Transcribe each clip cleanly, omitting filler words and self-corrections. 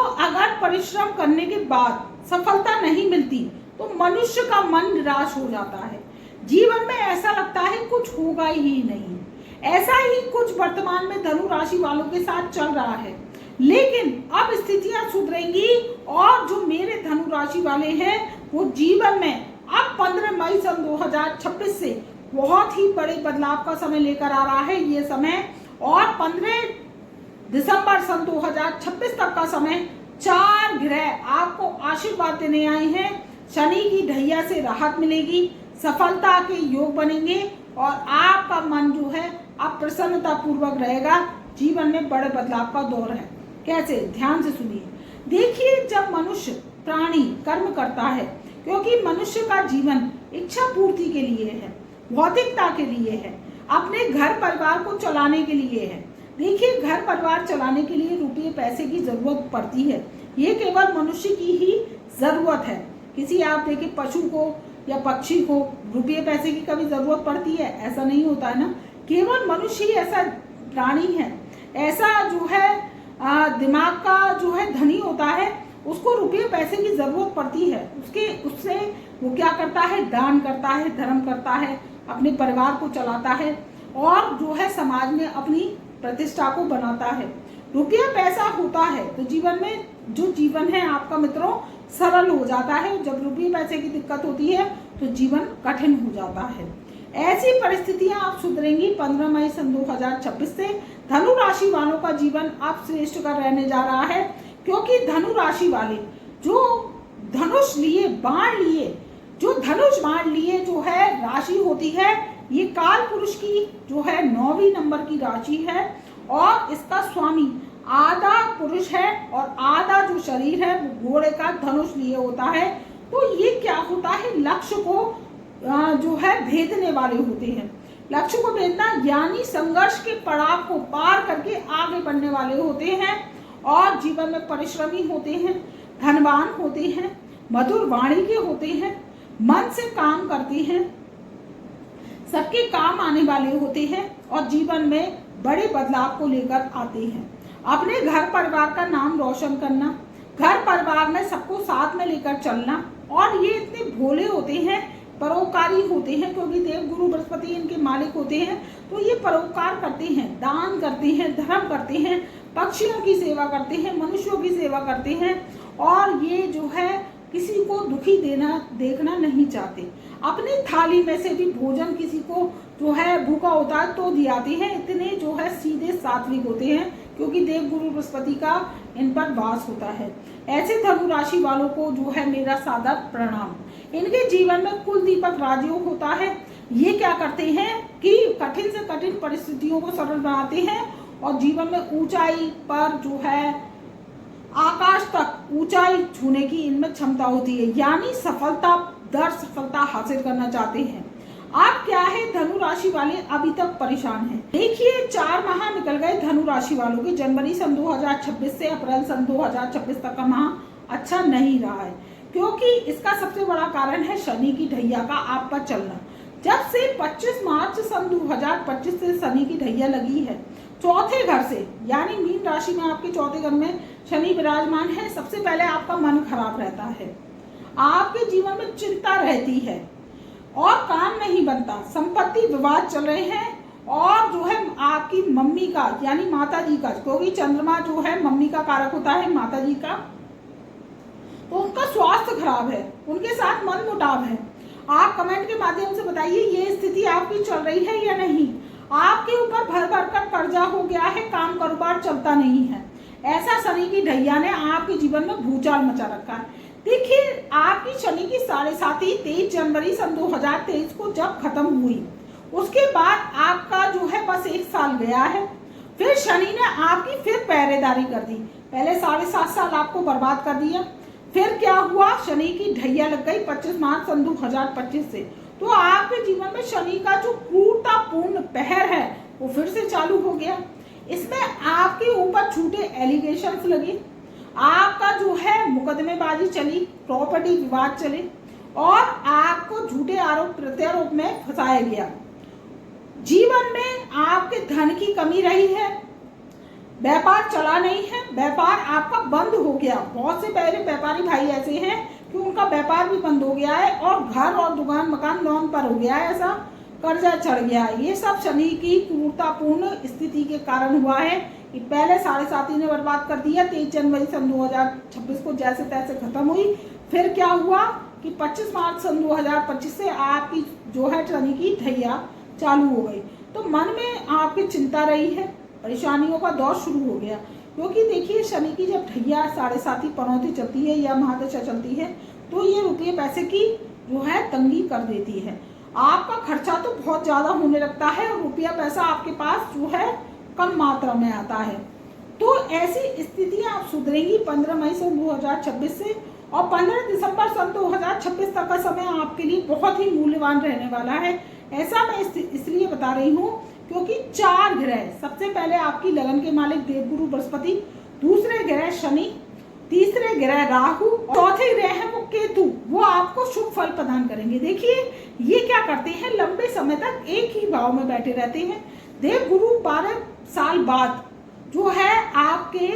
अगर परिश्रम करने के बाद सफलता नहीं मिलती तो मनुष्य का मन निराश हो जाता है। जीवन में ऐसा लगता है कुछ होगा ही नहीं। ऐसा ही कुछ वर्तमान में धनु राशि वालों के साथ चल रहा है, लेकिन अब स्थितियां सुधरेंगी और जो मेरे धनु राशि वाले हैं वो जीवन में अब 15 मई सन 2026 से बहुत ही बड़े बदलाव का समय लेकर आ रहा है ये समय। और 15 दिसंबर सन 2026 तक का समय 4 ग्रह आपको आशीर्वाद देने आए हैं। शनि की ढैया से राहत मिलेगी, सफलता के योग बनेंगे और आपका मन जो है अब प्रसन्नता पूर्वक रहेगा। जीवन में बड़े बदलाव का दौर है। कैसे? ध्यान से सुनिए। देखिए, जब मनुष्य प्राणी कर्म करता है, क्योंकि मनुष्य का जीवन इच्छा पूर्ति के लिए है, भौतिकता के लिए है, अपने घर परिवार को चलाने के लिए है। देखिए, घर परिवार चलाने के लिए रुपये पैसे की जरूरत पड़ती है। ये केवल मनुष्य की ही जरूरत है। किसी आप देखिए पशु को या पक्षी को रुपये पैसे की कभी जरूरत पड़ती है? ऐसा नहीं होता है ना। केवल मनुष्य ही ऐसा प्राणी है, ऐसा जो है दिमाग का जो है धनी होता है, उसको रुपये पैसे की जरूरत पड़ती है। उससे वो क्या करता है? दान करता है, धर्म करता है, अपने परिवार को चलाता है और जो है समाज में अपनी प्रतिष्ठा को बनाता है। रुपया पैसा होता है तो जीवन में जो जीवन है आपका मित्रों सरल हो जाता है। जब रुपये पैसे की दिक्कत होती है तो जीवन कठिन हो जाता है। ऐसी परिस्थितियां अब सुधरेंगी 15 मई सन 2026 से। धनु राशि वालों का जीवन अब श्रेष्ठ कर रहने जा रहा है, क्योंकि धनु राशि वाले जो धनुष लिए बाण लिए जो धनुष बाण लिए जो है राशि होती है, ये काल पुरुष की जो है 9वीं नंबर की राशि है और इसका स्वामी आधा पुरुष है और आधा जो शरीर है वो घोड़े का धनुष लिए होता है। तो ये क्या होता है? लक्ष्य को जो है भेदने वाले होते हैं। लक्ष्य को भेदना यानी संघर्ष के पड़ाव को पार करके आगे बढ़ने वाले होते हैं और जीवन में परिश्रमी होते हैं, धनवान होते हैं, मधुर वाणी के होते हैं, मन से काम करते हैं, सबके काम आने वाले होते हैं और जीवन में बड़े बदलाव को लेकर आते हैं। अपने घर परिवार का नाम रोशन करना, घर परिवार में सबको साथ में लेकर चलना, और ये इतने भोले होते हैं, परोपकारी होते हैं, क्योंकि देव गुरु बृहस्पति इनके मालिक होते हैं। तो ये परोपकार करते हैं, दान करते हैं, धर्म करते हैं, पक्षियों की सेवा करते हैं, मनुष्यों की सेवा करते हैं और ये जो है किसी को दुखी देखना नहीं चाहते। अपनी थाली में से भी भोजन किसी को जो है भूखा होता है तो दियाते हैं। इतने जो है सीधे सात्विक होते हैं, क्योंकि देव गुरु बृहस्पति का इन पर वास होता है। ऐसे धनु राशि वालों को जो है मेरा सादर प्रणाम। इनके जीवन में कुल दीपक राजयोग होता है। ये क्या करते हैं कि कठिन से कठिन परिस्थितियों को सरल बनाते हैं और जीवन में ऊंचाई पर जो है आकाश तक ऊंचाई छूने की इनमें क्षमता होती है, यानी सफलता दर सफलता हासिल करना चाहते हैं। आप क्या है धनु राशि वाले अभी तक परेशान हैं। देखिए 4 माह निकल गए धनु राशि वालों के। जनवरी सन 2026 से अप्रैल सन 2026 तक का माह अच्छा नहीं रहा है, क्योंकि इसका सबसे बड़ा कारण है शनि की ढैया का आप पर चलना। जब से 25 मार्च सन 2025 से शनि की ढैया लगी है, चौथे घर से यानी मीन राशि में आपके चौथे घर में शनि विराजमान है। सबसे पहले आपका मन खराब रहता है, आपके जीवन में चिंता रहती है और काम नहीं बनता, संपत्ति विवाद चल रहे हैं और जो है आपकी मम्मी का यानी माता जी का, क्योंकि चंद्रमा जो है मम्मी का कारक होता है माता जी का, तो उनका स्वास्थ्य खराब है, उनके साथ मन मुटाव है। आप कमेंट के माध्यम से बताइए ये स्थिति आपकी चल रही है या नहीं। आपके ऊपर भर भर कर कर्जा हो गया है, काम कारोबार चलता नहीं है। ऐसा शनि की ढैया ने आपके जीवन में भूचाल मचा रखा है। देखिए आपकी शनि की 7.5 23 जनवरी सन 2023 को जब खत्म हुई, उसके बाद आपका जो है बस 1 साल गया है। फिर शनि ने आपकी फिर पहरेदारी कर दी। पहले 7.5 साल आपको बर्बाद कर दिया। फिर क्या हुआ? शनि की ढैया लग गई 25 मार्च सन 2025 से। तो आपके जीवन में शनि का जो क्रूरतापूर्ण पहर है वो फिर से चालू हो गया। इसमें आपके ऊपर झूठे एलिगेशंस लगे, आपका जो है मुकदमेबाजी चली, प्रॉपर्टी विवाद चले और आपको झूठे आरोप प्रत्यारोप में फंसाया गया। जीवन में आपके धन की कमी रही है, व्यापार चला नहीं है, व्यापार आपका बंद हो गया। बहुत से पहले व्यापारी भाई ऐसे हैं कि उनका व्यापार भी बंद हो गया है और घर और दुकान मकान लोन पर हो गया है, ऐसा कर्जा चढ़ गया है। ये सब शनि की क्रूरतापूर्ण स्थिति के कारण हुआ है कि पहले 7.5 ने बर्बाद कर दिया। 23 जनवरी सन 2026 को जैसे तैसे खत्म हुई। फिर क्या हुआ कि 25 मार्च सन 2025 से आपकी जो है शनि की ढैया चालू हो गई। तो मन में आपकी चिंता रही है, परेशानियों का दौर शुरू हो गया। क्योंकि देखिए शनि की जब ढैया 7.5 पनौती चलती है या महादशा चलती है तो ये रुपये पैसे की जो है तंगी कर देती है। आपका खर्चा तो बहुत ज़्यादा होने लगता है और रुपया पैसा आपके पास जो है कम मात्रा में आता है। तो ऐसी स्थितियाँ आप सुधरेंगी 15 मई सन 2026 से, और 15 दिसंबर सन 2026 तक का समय आपके लिए बहुत ही मूल्यवान रहने वाला है। ऐसा मैं इसलिए बता रही हूँ क्योंकि 4 ग्रह, सबसे पहले आपकी लगन के मालिक देवगुरु बृहस्पति, दूसरे ग्रह शनि, तीसरे ग्रह राहु, चौथे ग्रह है वो केतु, वो आपको शुभ फल प्रदान करेंगे। देखिए ये क्या करते हैं, लंबे समय तक एक ही भाव में बैठे रहते हैं। देवगुरु 12 साल बाद जो है आपके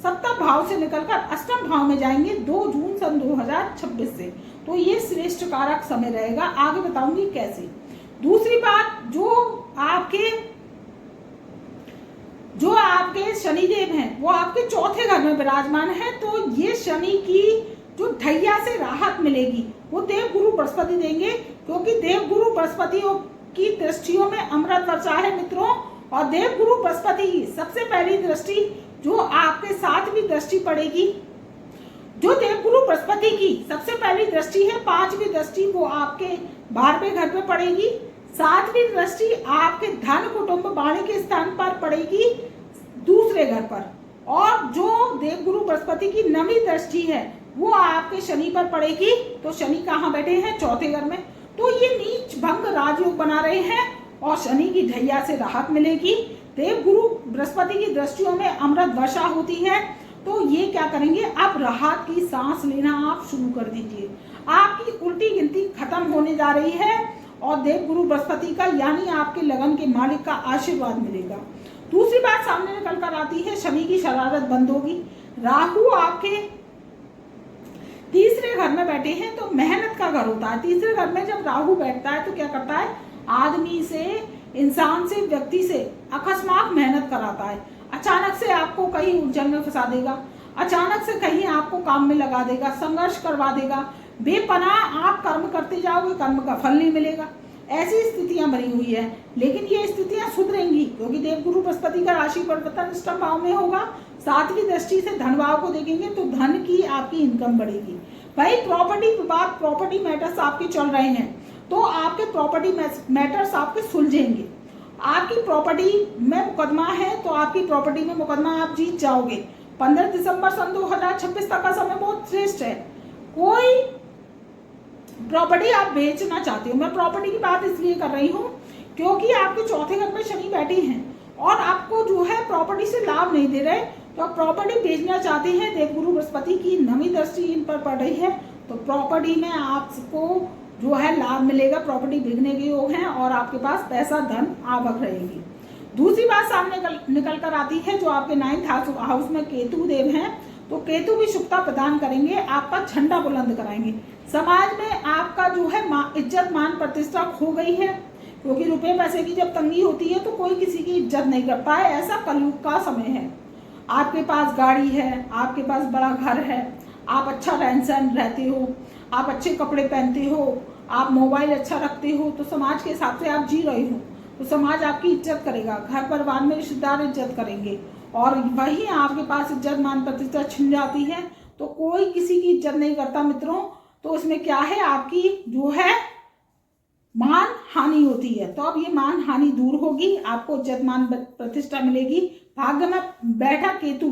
सप्तम भाव से निकलकर अष्टम भाव में जाएंगे 2 जून सन 2026 से। तो ये श्रेष्ठ कारक समय रहेगा, आगे बताऊंगी कैसे। दूसरी बात, जो आपके शनिदेव हैं वो आपके चौथे घर में विराजमान है। तो ये शनि की जो ढैया से राहत मिलेगी वो देवगुरु बृहस्पति देंगे, क्योंकि देवगुरु बृहस्पति की दृष्टियों में अमृत वर्षा है मित्रों। और देवगुरु बृहस्पति की सबसे पहली दृष्टि जो आपके 7वीं दृष्टि पड़ेगी, जो देवगुरु बृहस्पति की सबसे पहली दृष्टि है 5वीं दृष्टि वो आपके 12वें घर पे पड़ेगी। 7वीं दृष्टि आपके धन कुटुंब वाणी के स्थान पर पड़ेगी दूसरे घर पर। और जो देवगुरु बृहस्पति की 9वीं दृष्टि है वो आपके शनि पर पड़ेगी। तो शनि कहाँ बैठे हैं, चौथे घर में। तो ये नीच भंग राजयोग बना रहे हैं और शनि की ढैया से राहत मिलेगी। देवगुरु बृहस्पति की दृष्टियों में अमृत वर्षा होती है। तो ये क्या करेंगे, अब राहत की सांस लेना आप शुरू कर दीजिए। आपकी उल्टी गिनती खत्म होने जा रही है और देवगुरु बृहस्पति का यानी आपके लगन के मालिक का आशीर्वाद मिलेगा। दूसरी बात सामने निकल कर आती है, शनि की शरारत बंद होगी। राहु आपके तीसरे घर में बैठे हैं तो मेहनत का घर होता है। तीसरे घर में जब राहु बैठता है तो क्या करता है, आदमी से, इंसान से, व्यक्ति से अकस्मात मेहनत कराता है। अचानक से आपको कहीं उलझन में फंसा देगा, अचानक से कहीं आपको काम में लगा देगा, संघर्ष करवा देगा। बेपनाह आप कर्म करते जाओगे, कर्म का फल नहीं मिलेगा। ऐसी स्थितियां बनी हुई है, लेकिन ये स्थितियां सुधरेंगी क्योंकि देवगुरु बृहस्पति का राशि परिवर्तन अष्टम भाव में होगा। 7वीं दृष्टि से धन भाव को देखेंगे तो धन की आपकी इनकम बढ़ेगी। भाई प्रॉपर्टी विवाद, प्रॉपर्टी मैटर्स आपके चल रहे हैं तो आपके प्रॉपर्टी मैटर्स आपके सुलझेंगे। आपकी प्रॉपर्टी में मुकदमा है तो आपकी प्रॉपर्टी में मुकदमा आप जीत जाओगे। 15 दिसंबर सन 2026 तक का समय बहुत श्रेष्ठ है। कोई प्रॉपर्टी आप बेचना चाहते हो, मैं प्रॉपर्टी की बात इसलिए कर रही हूँ क्योंकि आपके चौथे घर में शनि बैठे हैं और आपको जो है प्रॉपर्टी से लाभ नहीं दे रहे, तो आप प्रॉपर्टी बेचना चाहते हैं। देवगुरु बृहस्पति की 9वीं दृष्टि इन पर पड़ रही है तो प्रॉपर्टी में आपको जो है लाभ मिलेगा, प्रॉपर्टी बिकने के योग हैं और आपके पास पैसा धन आवक रहेगी। दूसरी बात सामने निकल कर आती है, जो आपके 9th हाउस में केतु देव हैं तो केतु भी शुभता प्रदान करेंगे, आपका झंडा बुलंद कराएंगे। समाज में आपका जो है इज्जत मान प्रतिष्ठा खो गई है क्योंकि रुपए पैसे की जब तंगी होती है तो कोई किसी की इज्जत नहीं करता है। ऐसा कलयुग का समय है। आपके पास गाड़ी है, आपके पास बड़ा घर है, आप अच्छा रहन सहन रहते हो, आप अच्छे कपड़े पहनते हो, आप मोबाइल अच्छा रखते हो, तो समाज के हिसाब से आप जी रहे हो तो समाज आपकी इज्जत करेगा। घर परिवार में रिश्तेदार इज्जत करेंगे और वहीं आपके पास इज्जत मान प्रतिष्ठा छिन जाती है तो कोई किसी की इज्जत नहीं करता मित्रों। तो उसमें क्या है, आपकी जो है मान हानि होती है। तो अब ये मान हानि दूर होगी, आपको इज्जत मान प्रतिष्ठा मिलेगी। भाग्य में बैठा केतु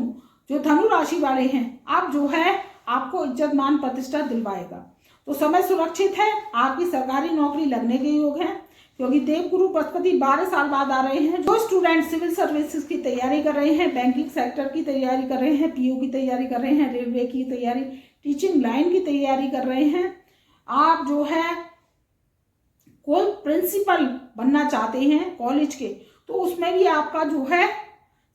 जो धनु राशि वाले हैं, आप जो है आपको इज्जत मान प्रतिष्ठा दिलवाएगा। तो समय सुरक्षित है, आपकी सरकारी नौकरी लगने के योग है क्योंकि देवगुरु बृहस्पति 12 साल बाद आ रहे हैं। जो स्टूडेंट सिविल सर्विसेज की तैयारी कर रहे हैं, बैंकिंग सेक्टर की तैयारी कर रहे हैं, पीओ की तैयारी कर रहे हैं, रेलवे की तैयारी, टीचिंग लाइन की तैयारी कर रहे हैं, आप जो है कोई प्रिंसिपल बनना चाहते हैं कॉलेज के, तो उसमें भी आपका जो है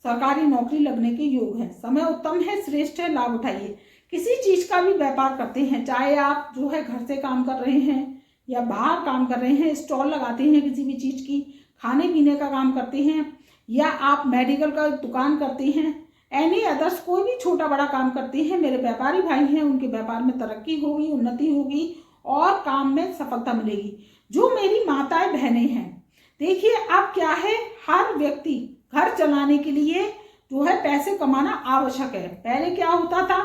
सरकारी नौकरी लगने के योग है। समय उत्तम है, श्रेष्ठ है, लाभ उठाइए। किसी चीज का भी व्यापार करते हैं, चाहे आप जो है घर से काम कर रहे हैं या बाहर काम कर रहे हैं, स्टॉल लगाते हैं किसी भी चीज की, खाने पीने का काम करते हैं, या आप मेडिकल का दुकान करते हैं, एनी अदर्स कोई भी छोटा बड़ा काम करते हैं, मेरे व्यापारी भाई हैं, उनके व्यापार में तरक्की होगी, उन्नति होगी और काम में सफलता मिलेगी। जो मेरी माताएं बहनें हैं, देखिए अब क्या है, हर व्यक्ति घर चलाने के लिए जो है पैसे कमाना आवश्यक है। पहले क्या होता था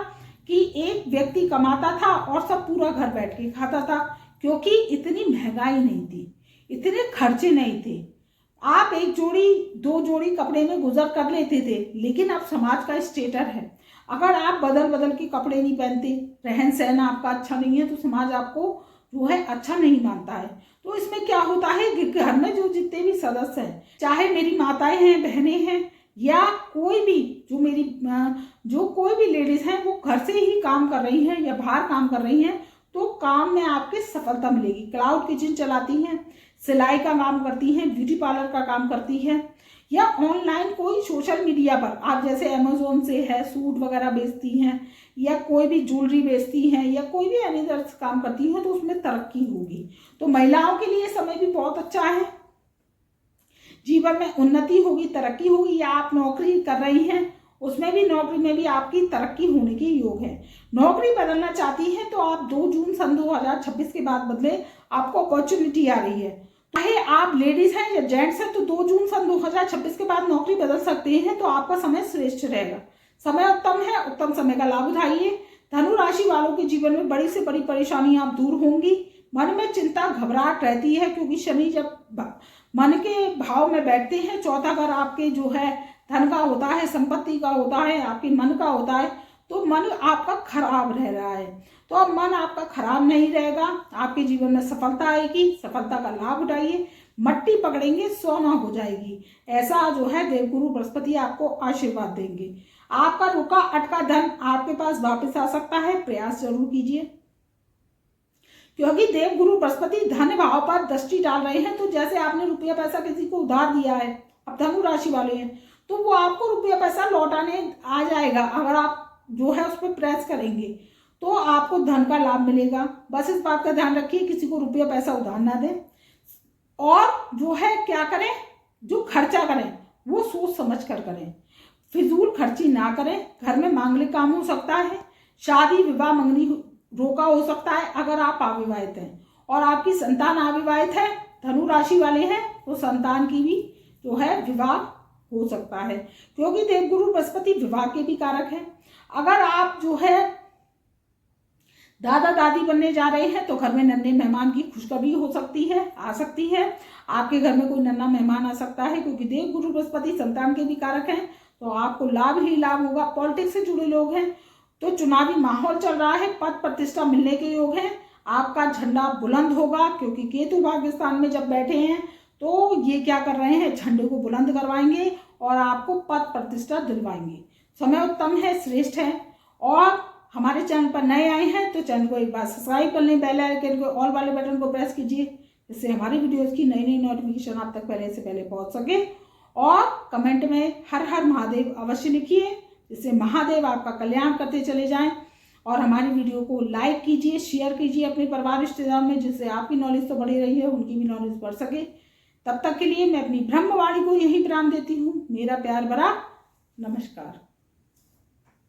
कि एक व्यक्ति कमाता था और सब पूरा घर बैठ के खाता था, क्योंकि इतनी महंगाई नहीं थी, इतने खर्चे नहीं थे। आप एक जोड़ी दो जोड़ी कपड़े में गुजर कर लेते थे। लेकिन अब समाज का स्टेटस है, अगर आप बदल बदल के कपड़े नहीं पहनते, रहन सहन आपका अच्छा नहीं है, तो समाज आपको जो है अच्छा नहीं मानता है। तो इसमें क्या होता है कि घर में जो जितने भी सदस्य हैं, चाहे मेरी माताएं हैं, बहनें हैं, या कोई भी जो कोई भी लेडीज हैं, वो घर से ही काम कर रही हैं या बाहर काम कर रही हैं, तो काम में आपके सफलता मिलेगी। क्लाउड किचन चलाती हैं, सिलाई का काम करती हैं, ब्यूटी पार्लर का काम करती हैं, या ऑनलाइन कोई सोशल मीडिया पर आप जैसे अमेजोन से है सूट वगैरह बेचती हैं, या कोई भी ज्वेलरी बेचती हैं, या कोई भी अदर काम करती हैं, तो उसमें तरक्की होगी। तो महिलाओं के लिए समय भी बहुत अच्छा है, जीवन में उन्नति होगी, तरक्की होगी। या आप नौकरी कर रही हैं, उसमें भी नौकरी में भी आपकी तरक्की होने के योग है। नौकरी बदलना चाहती हैं तो आप 2 जून सन 2026 के बाद बदले, आपको अपॉर्चुनिटी आ रही है। चाहे आप लेडीज हैं या जेंट्स हैं, तो 2 जून सन 2026 के बाद नौकरी बदल सकते हैं, तो आपका समय श्रेष्ठ रहेगा। समय उत्तम है, उत्तम समय का लाभ उठाइए। धनु राशि वालों के जीवन में बड़ी से बड़ी परेशानियां आप दूर होंगी। मन में चिंता घबराहट रहती है, क्योंकि शनि जब मन के भाव में बैठते हैं, चौथा घर आपके जो है धन का होता है, संपत्ति का होता है, आपके मन का होता है, तो मन आपका खराब रह रहा है। तो अब मन आपका खराब नहीं रहेगा, आपके जीवन में सफलता आएगी, सफलता का लाभ उठाइए। मट्टी पकड़ेंगे सोना हो जाएगी, ऐसा जो है देवगुरु बृहस्पति आपको आशीर्वाद देंगे। आपका रुका अटका धन आपके पास वापस आ सकता है, प्रयास जरूर कीजिए, क्योंकि देवगुरु बृहस्पति धन भाव पर दृष्टि डाल रहे हैं। तो जैसे आपने रुपया पैसा किसी को उधार दिया है, अब धनु राशि वाले हैं, तो वो आपको रुपया पैसा लौटाने आ जाएगा। अगर आप जो है उस पर प्रेस करेंगे तो आपको धन का लाभ मिलेगा। बस इस बात का ध्यान रखिए, किसी को रुपया पैसा उधार ना दें, और जो है क्या करें, जो खर्चा करें वो सोच समझ कर करें, फिजूल खर्ची ना करें। घर में मांगलिक काम हो सकता है, शादी विवाह मंगनी रोका हो सकता है अगर आप अविवाहित हैं, और आपकी संतान अविवाहित है, धनु राशि वाले हैं, तो संतान की भी जो है विवाह हो सकता है, क्योंकि देवगुरु बृहस्पति विवाह के भी कारक हैं। अगर आप जो है दादा दादी बनने जा रहे हैं, तो घर में नन्हे मेहमान की खुशखबरी हो सकती है, आ सकती है। आपके घर में कोई नन्हा मेहमान आ सकता है, क्योंकि देवगुरु बृहस्पति संतान के भी कारक हैं, तो आपको लाभ ही लाभ होगा। पॉलिटिक्स से जुड़े लोग हैं तो चुनावी माहौल चल रहा है, पद प्रतिष्ठा मिलने के योग हैं। आपका झंडा बुलंद होगा, क्योंकि केतु भाग्य स्थान में जब बैठे हैं तो ये क्या कर रहे हैं, झंडे को बुलंद करवाएंगे और आपको पद प्रतिष्ठा दिलवाएंगे। समय उत्तम है, श्रेष्ठ है। और हमारे चैनल पर नए आए हैं तो चैनल को एक बार सब्सक्राइब कर लें, बेल आइकन को ऑल वाले बटन को प्रेस कीजिए, जिससे हमारी वीडियोस की नई नई नोटिफिकेशन आप तक पहले से पहले पहुंच सके। और कमेंट में हर हर महादेव अवश्य लिखिए, जिससे महादेव आपका कल्याण करते चले जाएं। और हमारी वीडियो को लाइक कीजिए, शेयर कीजिए अपने परिवार रिश्तेदार में, जिससे आपकी नॉलेज तो बढ़ी रही है, उनकी भी नॉलेज बढ़ सके। तब तक के लिए मैं अपनी ब्रह्मवाणी को यही विराम देती हूँ। मेरा प्यार भरा नमस्कार।